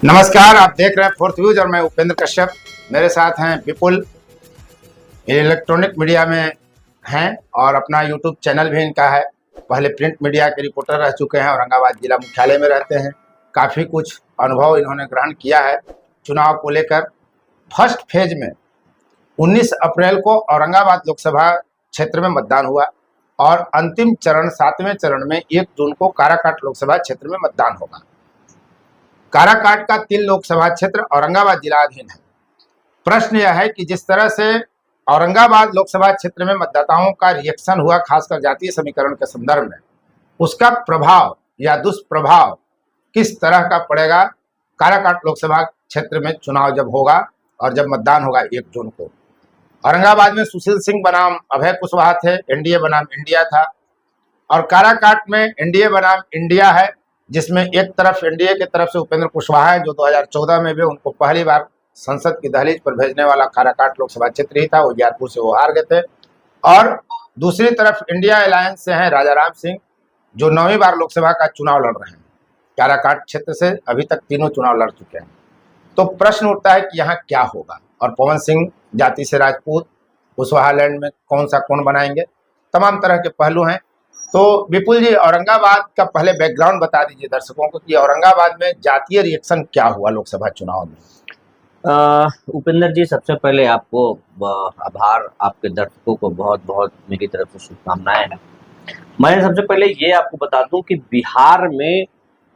नमस्कार, आप देख रहे हैं फोर्थ व्यूज और मैं उपेंद्र कश्यप। मेरे साथ हैं विपुल, इलेक्ट्रॉनिक मीडिया में हैं और अपना यूट्यूब चैनल भी इनका है। पहले प्रिंट मीडिया के रिपोर्टर रह चुके हैं, औरंगाबाद जिला मुख्यालय में रहते हैं। काफ़ी कुछ अनुभव इन्होंने ग्रहण किया है चुनाव को लेकर। फर्स्ट फेज में 19 अप्रैल को औरंगाबाद लोकसभा क्षेत्र में मतदान हुआ और अंतिम चरण 7वें चरण में 1 जून को काराकाट लोकसभा क्षेत्र में मतदान होगा। काराकाट का 3 लोकसभा क्षेत्र औरंगाबाद जिलाधीन है। प्रश्न यह है कि जिस तरह से औरंगाबाद लोकसभा क्षेत्र में मतदाताओं का रिएक्शन हुआ, खासकर जातीय समीकरण के संदर्भ में, उसका प्रभाव या दुष्प्रभाव किस तरह का पड़ेगा काराकाट लोकसभा क्षेत्र में चुनाव जब होगा और जब मतदान होगा 1 जून को। औरंगाबाद में सुशील सिंह बनाम अभय कुशवाहा थे, एनडीए बनाम इंडिया था, और काराकाट में एनडीए बनाम इंडिया है, जिसमें एक तरफ एनडीए की तरफ से उपेंद्र कुशवाहा है, जो 2014 में भी उनको पहली बार संसद की दहलीज पर भेजने वाला काराकाट लोकसभा क्षेत्र ही था। उजियारपुर से वो हार गए थे। और दूसरी तरफ इंडिया अलायंस से हैं राजाराम सिंह, जो 9वीं बार लोकसभा का चुनाव लड़ रहे हैं। काराकाट क्षेत्र से अभी तक तीनों चुनाव लड़ चुके हैं। तो प्रश्न उठता है कि यहाँ क्या होगा, और पवन सिंह जाति से राजपूत, कुशवाहा लैंड में कौन सा कौन बनाएंगे, तमाम तरह के पहलू हैं। तो विपुल जी, औरंगाबाद का पहले बैकग्राउंड बता दीजिए दर्शकों को कि औरंगाबाद में जातीय रिएक्शन क्या हुआ लोकसभा चुनाव में। उपेंद्र जी, सबसे पहले आपको आभार, आपके दर्शकों को बहुत बहुत मेरी तरफ से शुभकामनाएं हैं। मैं सबसे पहले ये आपको बता दूं कि बिहार में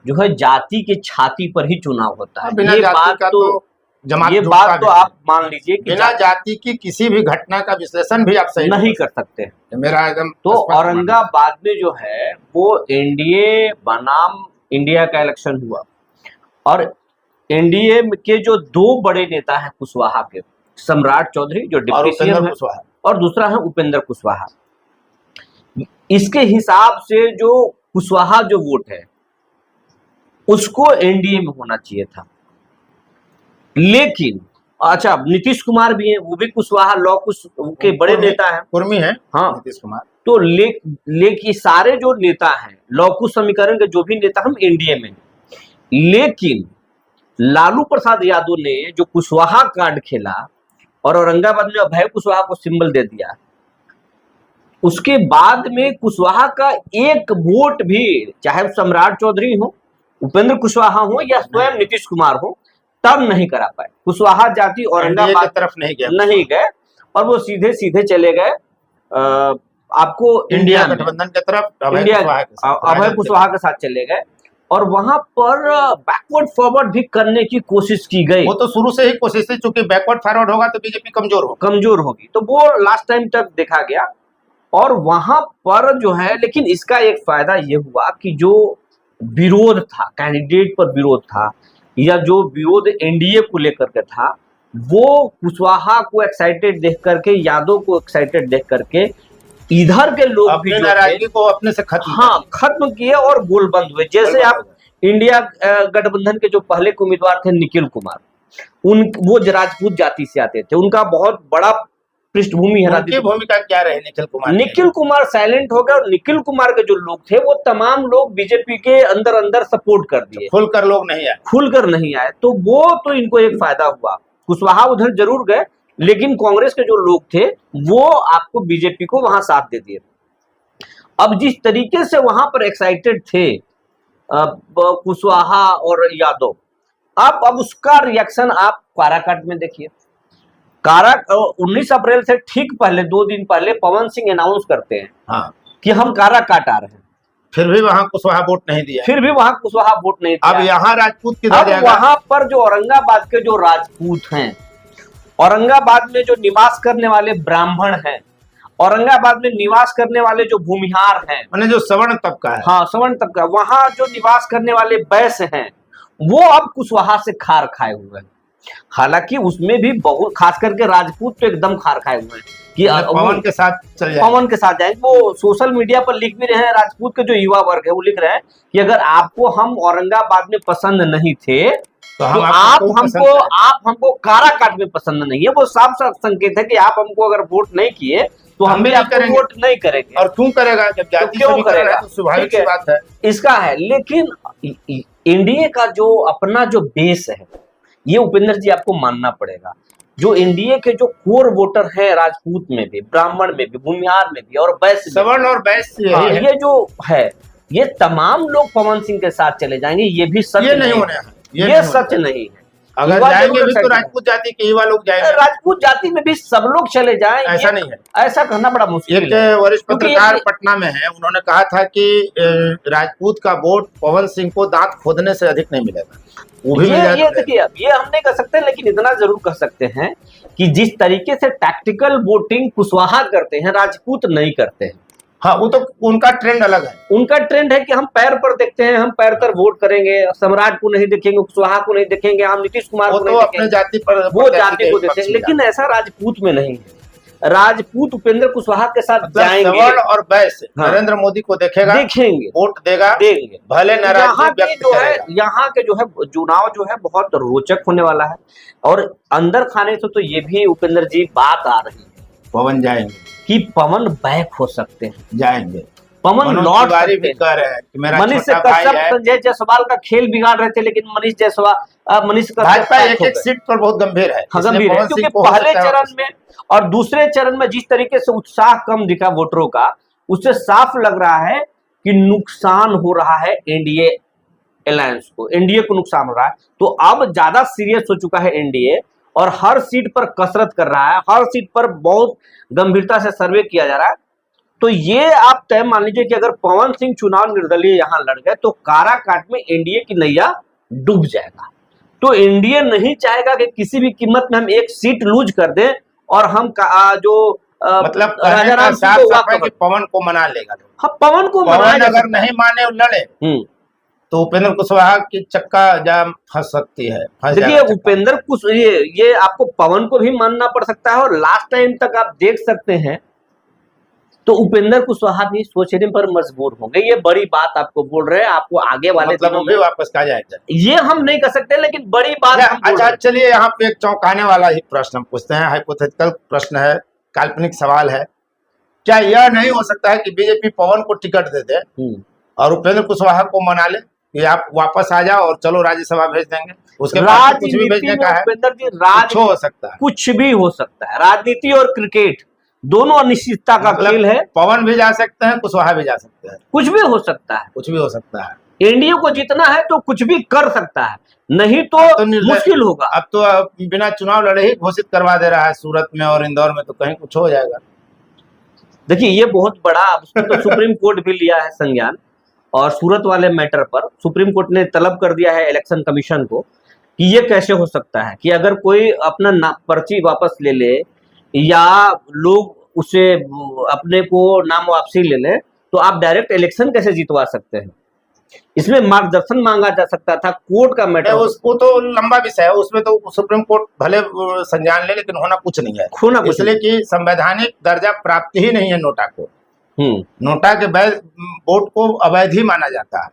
जो है जाति की छाती पर ही चुनाव होता है। बिना जाति का तो ये बात तो आप मान लीजिए कि बिना जाति की किसी भी घटना का विश्लेषण भी आप सही नहीं कर सकते। मेरा एकदम तो औरंगाबाद में जो है वो एनडीए बनाम इंडिया का इलेक्शन हुआ, और एनडीए के जो 2 बड़े नेता हैं कुशवाहा के, सम्राट चौधरी जो डिप्टी सीएम है और दूसरा है उपेंद्र कुशवाहा। इसके हिसाब से जो कुशवाहा जो वोट है उसको एनडीए में होना चाहिए था। लेकिन अच्छा, नीतीश कुमार भी है, वो भी कुशवाहा लॉ कुश के बड़े नेता हैं, कुर्मी है। हाँ, नीतीश कुमार। तो लेकिन सारे जो नेता हैं लॉ कुश समीकरण के जो भी नेता हम एनडीए में, लेकिन लालू प्रसाद यादव ने जो कुशवाहा कार्ड खेला और औरंगाबाद में अभय कुशवाहा को सिंबल दे दिया, उसके बाद में कुशवाहा का एक वोट भी, चाहे सम्राट चौधरी हो, उपेंद्र कुशवाहा हो या स्वयं नीतीश कुमार हो, तब नहीं करा पाए। कुशवाहा जाति औरंगाबाद की तरफ नहीं गए और वो सीधे सीधे चले गए आपको इंडिया गठबंधन की तरफ, अभय कुशवाहा के साथ चले गए, और वहां पर बैकवर्ड फॉरवर्ड भी करने की कोशिश की गई। वो तो शुरू से ही कोशिश थी, चूंकि बैकवर्ड फॉरवर्ड होगा तो बीजेपी कमजोर होगी, तो वो लास्ट टाइम तक देखा गया। और वहां पर जो है, लेकिन इसका एक फायदा ये हुआ कि जो विरोध था, कैंडिडेट पर विरोध था या जो विरोध एनडीए को लेकर के था, वो कुशवाहा को एक्साइटेड देख करके, यादव को एक्साइटेड देख करके इधर के लोग भी नाराजगी को अपने से खत्म किए और गोल बंद हुए। जैसे आप इंडिया गठबंधन के जो पहले के उम्मीदवार थे निखिल कुमार, वो राजपूत जाति से आते थे, उनका बहुत बड़ा पृष्ठभूमि है। उनकी भूमिका क्या रही निखिल कुमार साइलेंट हो गए, और निखिल कुमार के जो लोग थे वो तमाम लोग बीजेपी के अंदर सपोर्ट कर दिए, खुलकर नहीं आए। तो वो तो इनको एक फायदा हुआ। कुशवाहा उधर जरूर गए, लेकिन कांग्रेस के जो लोग थे वो आपको बीजेपी को वहां साथ दे दिए। अब जिस तरीके से वहां पर एक्साइटेड थे कुशवाहा और यादव, अब उसका रिएक्शन आप काराकाट में देखिए। 19 अप्रैल से ठीक पहले 2 दिन पहले पवन सिंह अनाउंस करते हैं, हाँ, कि हम काराकाट आ रहे हैं। फिर भी वहां कुशवाहा वोट नहीं दिया। अब यहाँ राजपूत की वहां पर जो औरंगाबाद के जो राजपूत हैं, औरंगाबाद में जो निवास करने वाले ब्राह्मण हैं, औरंगाबाद में निवास करने वाले जो भूमिहार हैं, माने जो सवर्ण तबका है, हाँ सवर्ण तबका, वहां जो निवास करने वाले वैश्य हैं, वो अब कुशवाहा से खार खाए हुए हैं। हालांकि उसमें भी बहुत, खास करके राजपूत तो एकदम खार खाए हुए हैं कि पवन के साथ जाएंगे। वो सोशल मीडिया पर लिख भी रहे हैं, राजपूत के जो युवा वर्ग है वो लिख रहे हैं कि अगर आपको हम औरंगाबाद में पसंद नहीं थे तो आप हमको काराकाट में पसंद नहीं है। वो साफ साफ संकेत है कि आप हमको अगर वोट नहीं किए तो हम भी आपको वोट नहीं करेंगे। और क्यों करेगा, जब जाति क्यों करेगा, तो स्वाभाविक बात है। इसका है। लेकिन एनडीए का जो अपना जो बेस है, ये उपेंद्र जी आपको मानना पड़ेगा। जो एनडीए के जो कोर वोटर है, राजपूत में भी, ब्राह्मण में भी, भूमिहार में भी और वैश्य में, सवर्ण और वैश्य हाँ, यही है। ये जो है, ये तमाम लोग पवन सिंह के साथ चले जाएंगे, ये भी सच ये नहीं होने हैं, ये नहीं सच होने। नहीं है। अगर युवा जाएंगे जरूर भी तो एक्साइटेड है। राजपूत जाति के युवा लोग जाएंगे, राजपूत जाति में भी सब लोग चले जाएं, ऐसा नहीं है। ऐसा कहना बड़ा मुश्किल एक है। वरिष्ठ क्योंकि पत्रकार ये- पटना में है, उन्होंने कहा था कि राजपूत का वोट पवन सिंह को दांत खोदने से अधिक नहीं मिलेगा, वो भी मिल ये जाएगा। देखिए, अब ये हम नहीं कर सकते, लेकिन इतना जरूर कह सकते हैं कि जिस तरीके से टैक्टिकल वोटिंग कुशवाहा करते हैं, राजपूत नहीं करते हैं। हाँ, वो तो उनका ट्रेंड अलग है। उनका ट्रेंड है कि हम पैर पर देखते हैं, हम पैर पर वोट करेंगे, सम्राट को नहीं देखेंगे, कुशवाहा को नहीं देखेंगे, हम नीतीश कुमार वो को तो नहीं अपने देखेंगे, जाति पर वो जाति को देखेंगे। लेकिन ऐसा राजपूत में नहीं है। राजपूत उपेंद्र कुशवाहा के साथ जाएंगे, सवर्ण और वैश्य हाँ। नरेंद्र मोदी को देखेगा, देखेंगे, वोट देगा, देंगे। भले नाराजगी यहाँ के व्यक्त जो है, करेगा। यहाँ के जो है चुनाव जो है बहुत रोचक होने वाला है। और अंदर खाने से तो ये भी उपेंद्र जी बात आ रही है पवन जाएंगे, कि पवन बैक हो सकते हैं, जाएंगे। पवन मनोज लौट तिवारी सकते भी हैं। कह रहे हैं कि मेरा मनीष छोटा भाई कश्यप है। संजय जायसवाल का खेल बिगाड़ रहे थे, लेकिन मनीष कश्यप भाजपा back एक हो एक गए। सीट पर बहुत गंभीर है, हाँ, इसलिए गंभीर है, पवन क्योंकि सिंह को हो पहले सकता है चरण में और दूसरे चरण में जिस तरीके से उत्साह कम दिखा वोटरों का, उससे साफ लग रहा है कि नुकसान हो रहा है एनडीए अलायंस को, एनडीए को नुकसान हो रहा है। तो अब ज्यादा सीरियस हो चुका है एनडीए और हर सीट पर कसरत कर रहा है, हर सीट पर बहुत गंभीरता से सर्वे किया जा रहा है। तो ये आप तय मान लीजिए कि अगर पवन सिंह चुनाव निर्दलीय यहां लड़ गए तो काराकाट में एनडीए की नैया डूब जाएगा। तो एनडीए नहीं चाहेगा कि किसी भी कीमत में हम एक सीट लूज कर दें और हम जो मतलब राजा कहने का राम सिंह साफ को साफ है वाकई कि पवन को मना लेगा। हाँ, पवन को मनाया पवन जा अगर सकता है। नहीं माने और लड़े तो उपेंद्र कुशवाहा की चक्का जाम फंस सकती है, फंस देखिए, जाएगा चक्का। उपेंद्र कुछ ये आपको पवन को भी मानना पड़ सकता है। और लास्ट टाइम तक आप देख सकते हैं तो उपेंद्र कुशवाहा भी सोचने पर मजबूर हो गए। ये बड़ी बात आपको बोल रहे हैं, आपको आगे वाले मतलब दिनों वो भी में वापस आ जाएगा। ये हम नहीं कर सकते, लेकिन बड़ी बात हम बोल अच्छा, रहे हैं। चलिए यहाँ पे एक चौंकाने वाला ही प्रश्न हम पूछते हैं, हाइपोथेटिकल प्रश्न है, काल्पनिक सवाल है। क्या यह नहीं हो सकता है कि बीजेपी पवन को टिकट दे दे और उपेंद्र कुशवाहा को मना ले कि आप वापस आ जाओ और चलो राज्यसभा भेज देंगे, उसके बाद कुछ भी भेजने का है, उपेंद्र जी, कुछ हो सकता है, कुछ भी हो सकता है। राजनीति और क्रिकेट दोनों अनिश्चितता का मतलब खेल है। पवन भी जा सकते हैं, कुशवाहा भी जा सकते हैं, कुछ भी हो सकता है। कुछ भी हो सकता है। एनडीए को जीतना है तो कुछ भी कर सकता है, नहीं तो मुश्किल होगा। अब तो बिना चुनाव लड़े ही घोषित करवा दे रहा है सूरत में और इंदौर में, तो कहीं कुछ हो जाएगा। देखिए, ये बहुत बड़ा, उसमें तो सुप्रीम कोर्ट भी लिया है संज्ञान। और सूरत वाले मैटर पर सुप्रीम कोर्ट ने तलब कर दिया है इलेक्शन कमीशन को कि ये कैसे हो सकता है कि अगर कोई अपना पर्ची वापस ले ले या लोग उसे अपने को नाम वापसी ले ले, तो आप डायरेक्ट इलेक्शन कैसे जीतवा सकते हैं? इसमें मार्गदर्शन मांगा जा सकता था, कोर्ट का मैटर। उसको तो लंबा विषय है, उसमें तो सुप्रीम कोर्ट भले संज्ञान ले, लेकिन होना कुछ नहीं है, इसलिए कि संवैधानिक दर्जा प्राप्त ही नहीं है नोटा को। नोटा के वोट को अवैध ही माना जाता है।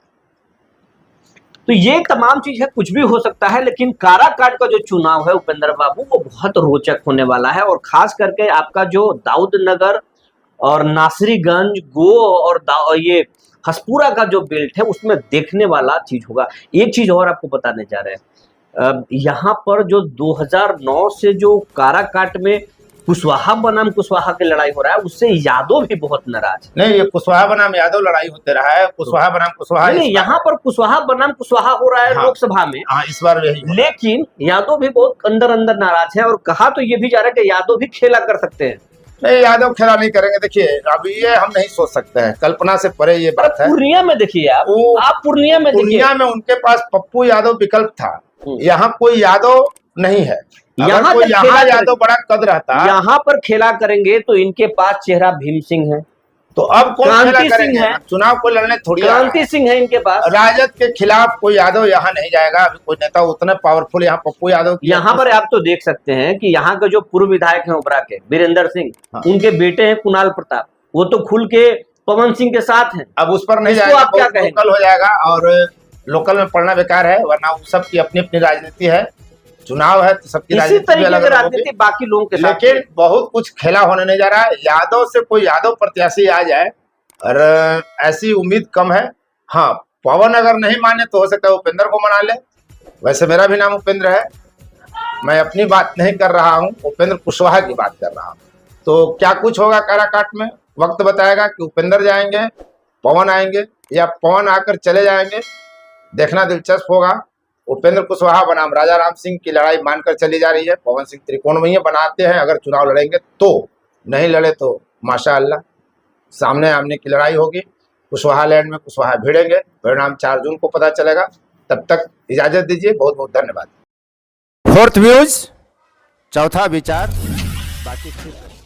तो ये तमाम चीज है, कुछ भी हो सकता है। लेकिन काराकाट का जो चुनाव है उपेंद्र बाबू, वो बहुत रोचक होने वाला है। और खास करके आपका जो दाऊदनगर और नासरीगंज, गो और ये हसपुरा का जो बेल्ट है, उसमें देखने वाला चीज होगा। एक चीज और आपको बताने जा रहे हैं, यहाँ पर जो 2009 से जो काराकाट में कुशवाहा बनाम कुशवाहा की लड़ाई हो रहा है, उससे यादव भी बहुत नाराज है। नहीं, ये कुशवाहा बनाम यादव लड़ाई होते रहा है, कुशवाहा बनाम कुशवाहा। नहीं, यहाँ पर कुशवाहा बनाम कुशवाहा हो रहा है। हाँ, लोकसभा में। हाँ, इस बार यही। लेकिन यादव भी बहुत अंदर अंदर नाराज है और कहा तो ये भी जा रहा है कि यादव भी खेला कर सकते हैं। नहीं, यादव खेला नहीं करेंगे। देखिए, अभी ये हम नहीं सोच सकते हैं, कल्पना से परे ये बात है। पूर्णिया में देखिए, आप पूर्णिया में देखिए, पूर्णिया में उनके पास पप्पू यादव विकल्प था, यहाँ कोई यादव नहीं है। यहाँ कोई यहाँ यादव बड़ा कद रहता, यहाँ पर खेला करेंगे तो इनके पास चेहरा भीम सिंह है, तो अब कौन खेला करेंगे? चुनाव को लड़ने थोड़ी क्रांति सिंह है इनके पास। राजद के खिलाफ कोई यादव यहाँ नहीं जाएगा, अभी कोई नेता उतने पावरफुल यहाँ पप्पू यादव। यहाँ पर आप तो देख सकते हैं कि यहाँ के जो पूर्व विधायक हैं ओबरा के, वीरेंद्र सिंह, उनके बेटे हैं कुणाल प्रताप, वो तो खुल के पवन सिंह के साथ हैं। अब उस पर नहीं जाएगा, आप क्या कहेंगे? लोकल हो जाएगा, और लोकल में पढ़ना बेकार है, वरना सबकी अपनी अपनी राजनीति है, चुनाव है तो सबकी राजनीति अलग अलग होगी, बाकी लोगों के साथ। लेकिन बहुत कुछ खेला होने नहीं जा रहा है। यादव से कोई यादव प्रत्याशी आ जाए और ऐसी उम्मीद कम है। हाँ, पवन अगर नहीं माने तो हो सकता है उपेंद्र को मना ले। वैसे मेरा भी नाम उपेंद्र है, मैं अपनी बात नहीं कर रहा हूँ, उपेंद्र कुशवाहा की बात कर रहा हूँ। तो क्या कुछ होगा काराकाट में, वक्त बताएगा कि उपेंद्र जाएंगे, पवन आएंगे या पवन आकर चले जाएंगे, देखना दिलचस्प होगा। उपेंद्र कुशवाहा बनाम राजा राम सिंह की लड़ाई मानकर चली जा रही है। पवन सिंह त्रिकोणीय बनाते हैं अगर चुनाव लड़ेंगे तो, नहीं लड़े तो माशाअल्लाह सामने आमने की लड़ाई होगी। कुशवाहा लैंड में कुशवाहा भिड़ेंगे, परिणाम 4 जून को पता चलेगा। तब तक इजाजत दीजिए, बहुत बहुत धन्यवाद। 4th व्यूज, चौथा विचार, बाकी फिर